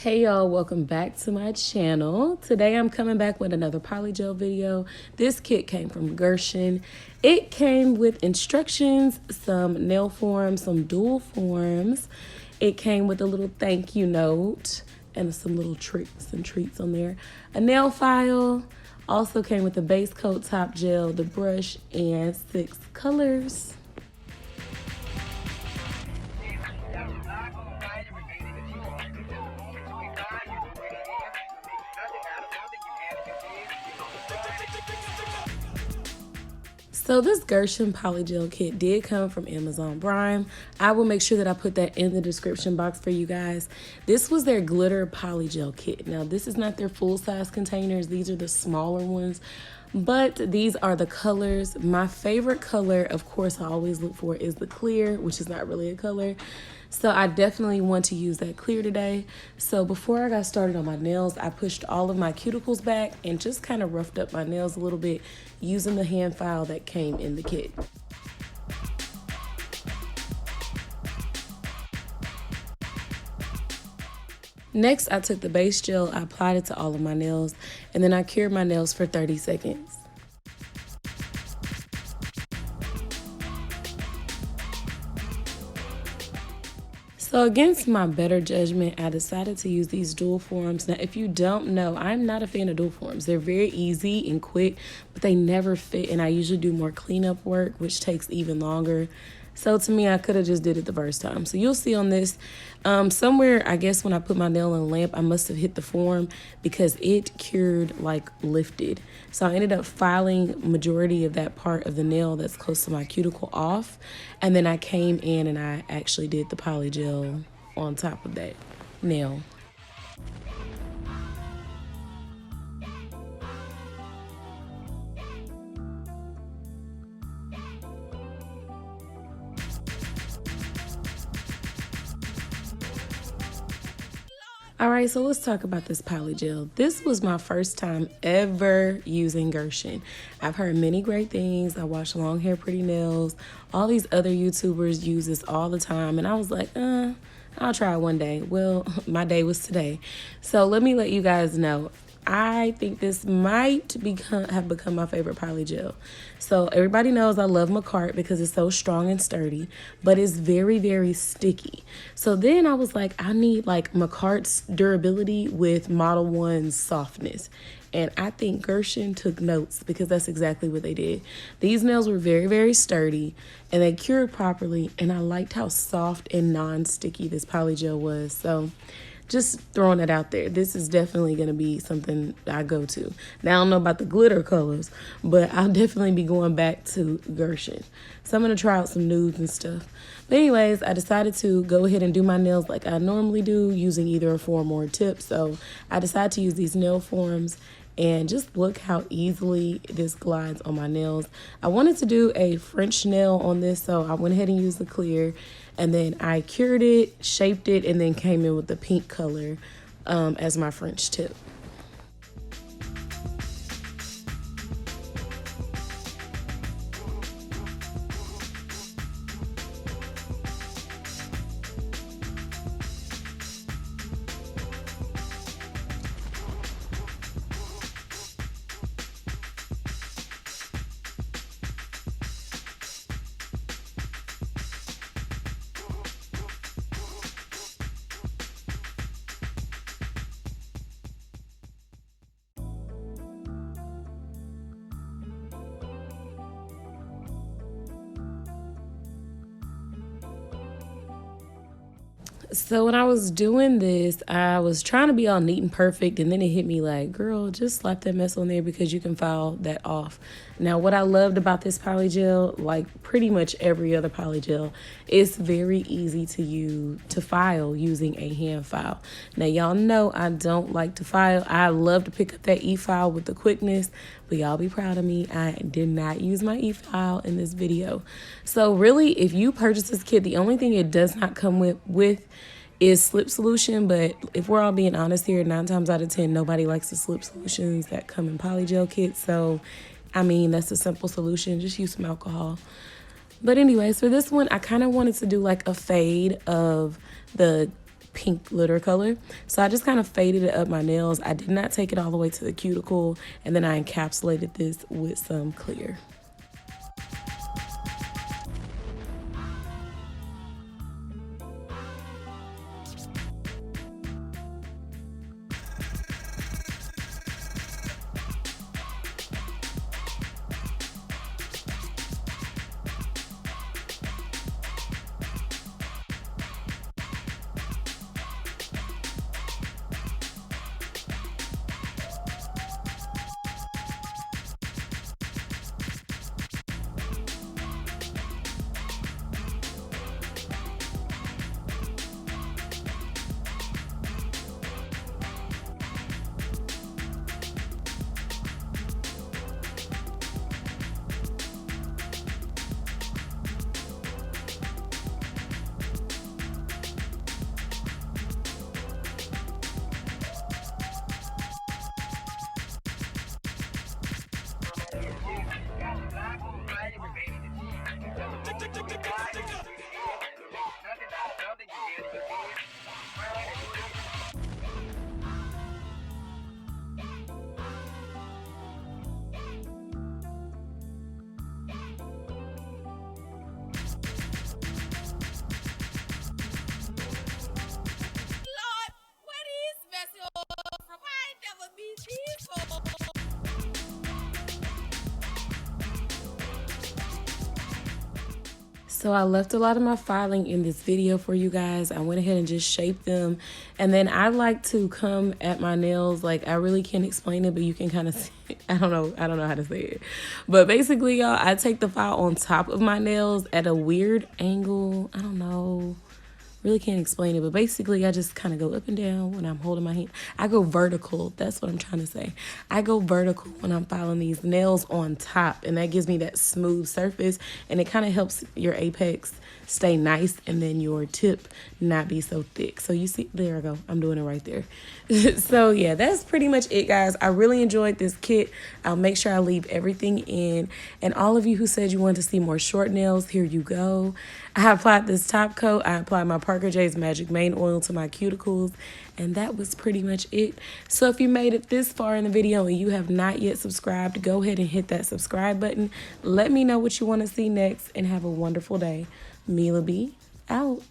Hey y'all, welcome back to my channel. Today I'm coming back with another Polygel video. This kit came from Gershion. It came with instructions, some nail forms, some dual forms. It came with a little thank you note and some little tricks and treats on there. A nail file. Also came with the base coat, top gel, the brush, and 6 colors. So this Gershion Polygel kit did come from Amazon Prime. I will make sure that I put that in the description box for you guys. This was their glitter Polygel kit. Now this is not their full size containers. These are the smaller ones, but these are the colors. My favorite color, of course, I always look for is the clear, which is not really a color. So I definitely want to use that clear today. So before I got started on my nails, I pushed all of my cuticles back and just kind of roughed up my nails a little bit using the hand file that came in the kit. Next, I took the base gel, I applied it to all of my nails, and then I cured my nails for 30 seconds. So against my better judgment, I decided to use these dual forms. Now, if you don't know, I'm not a fan of dual forms. They're very easy and quick, but they never fit, and I usually do more cleanup work, which takes even longer. So to me, I could have just did it the first time. So you'll see on this, somewhere, I guess when I put my nail in the lamp, I must have hit the form because it cured, like lifted. So I ended up filing majority of that part of the nail that's close to my cuticle off. And then I came in and I actually did the polygel on top of that nail. All right, so let's talk about this polygel. This was my first time ever using Gershion. I've heard many great things. I watch Long Hair Pretty Nails. All these other YouTubers use this all the time. And I was like, I'll try it one day. Well, my day was today. So let me let you guys know. I think this might have become my favorite polygel. So everybody knows I love Macart because it's so strong and sturdy, but it's very, very sticky. So then I was like, I need like Macart's durability with Model 1's softness. And I think Gershion took notes because that's exactly what they did. These nails were very, very sturdy and they cured properly. And I liked how soft and non-sticky this polygel was. So just throwing it out there. This is definitely going to be something I go to. Now, I don't know about the glitter colors, but I'll definitely be going back to Gershion. So I'm going to try out some nudes and stuff. But anyways, I decided to go ahead and do my nails like I normally do, using either a form or a tip. So I decided to use these nail forms. And just look how easily this glides on my nails. I wanted to do a French nail on this, so I went ahead and used the clear. And then I cured it, shaped it, and then came in with the pink color as my French tip. So when I was doing this, I was trying to be all neat and perfect, and then it hit me like, girl, just slap that mess on there because you can file that off. Now, what I loved about this polygel, like pretty much every other polygel, it's very easy to file using a hand file. Now, y'all know I don't like to file. I love to pick up that e-file with the quickness, but y'all be proud of me. I did not use my e-file in this video. So really, if you purchase this kit, the only thing it does not come with is slip solution. But if we're all being honest here, 9 times out of 10, nobody likes the slip solutions that come in polygel kits. So, I mean, that's a simple solution. Just use some alcohol. But anyways, for this one, I kind of wanted to do like a fade of the pink glitter color. So I just kind of faded it up my nails. I did not take it all the way to the cuticle, and then I encapsulated this with some clear. So I left a lot of my filing in this video for you guys. I went ahead and just shaped them. And then I like to come at my nails, like I really can't explain it, but you can kind of see, I don't know how to say it. But basically, y'all, I take the file on top of my nails at a weird angle. I don't know. Really can't explain it, but basically I just kind of go up and down when I'm holding my hand. I go vertical. That's what I'm trying to say. I go vertical when I'm filing these nails on top, and that gives me that smooth surface, and it kind of helps your apex stay nice and then your tip not be so thick. So you see, there I go. I'm doing it right there. So yeah, that's pretty much it, guys. I really enjoyed this kit. I'll make sure I leave everything in. And all of you who said you wanted to see more short nails, here you go. I applied this top coat. I applied my Parker J's Magic Mane Oil to my cuticles. And that was pretty much it. So if you made it this far in the video and you have not yet subscribed, go ahead and hit that subscribe button. Let me know what you want to see next, and have a wonderful day. Mila B, out.